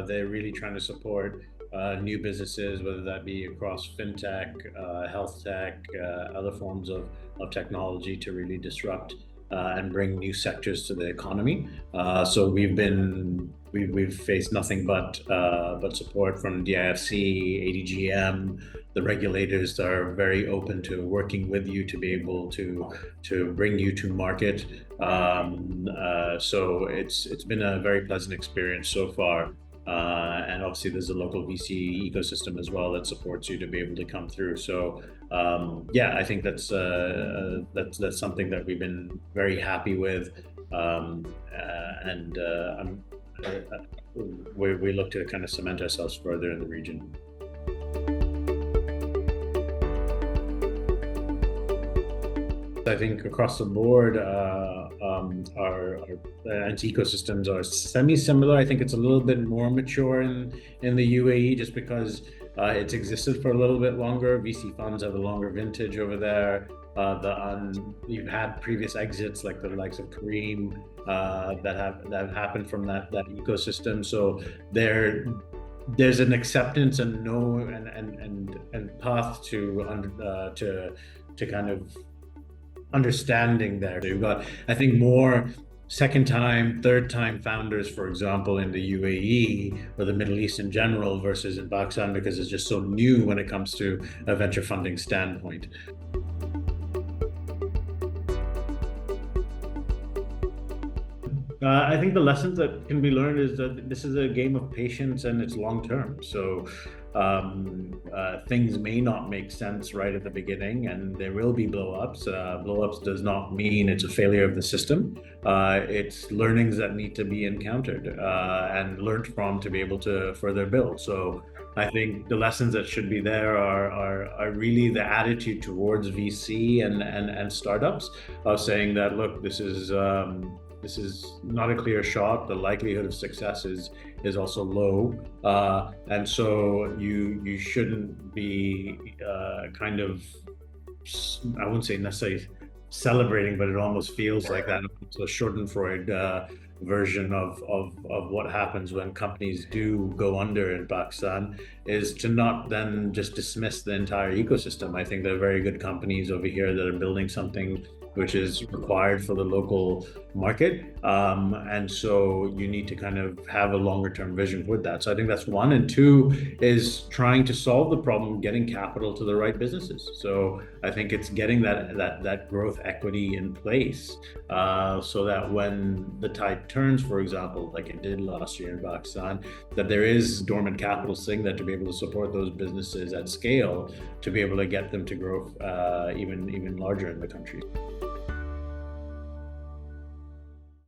they're really trying to support new businesses, whether that be across fintech, health tech, other forms of technology to really disrupt and bring new sectors to the economy. So we've faced nothing but support from DIFC, ADGM. The regulators are very open to working with you to be able to bring you to market. So it's been a very pleasant experience so far. And obviously there's a local VC ecosystem as well that supports you to be able to come through. So yeah, I think that's something that we've been very happy with, and we look to kind of cement ourselves further in the region. I think across the board, our ecosystems are semi-similar. I think it's a little bit more mature in the UAE just because it's existed for a little bit longer. VC funds have a longer vintage over there. You've had previous exits like the likes of Kareem that have happened from that ecosystem. So there's an acceptance and path to kind of understanding there. You've got, I think, more second time, third time founders, for example, in the UAE or the Middle East in general versus in Pakistan, because it's just so new when it comes to a venture funding standpoint. I think the lessons that can be learned is that this is a game of patience and it's long term. So things may not make sense right at the beginning, and there will be blow-ups. Blow-ups does not mean it's a failure of the system. It's learnings that need to be encountered and learned from to be able to further build. So I think the lessons that should be there are really the attitude towards VC and startups of saying that, look, this is not a clear shot. The likelihood of success is also low, and so you shouldn't be kind of, I wouldn't say necessarily celebrating, but it almost feels like that. It's a Schadenfreude version of what happens when companies do go under in Pakistan, is to not then just dismiss the entire ecosystem. I think there are very good companies over here that are building something which is required for the local market. And so you need to kind of have a longer term vision with that. So I think that's one. And two is trying to solve the problem, getting capital to the right businesses. So I think it's getting that growth equity in place so that when the tide turns, for example, like it did last year in Pakistan, that there is dormant capital sitting there to be able to support those businesses at scale, to be able to get them to grow even larger in the country.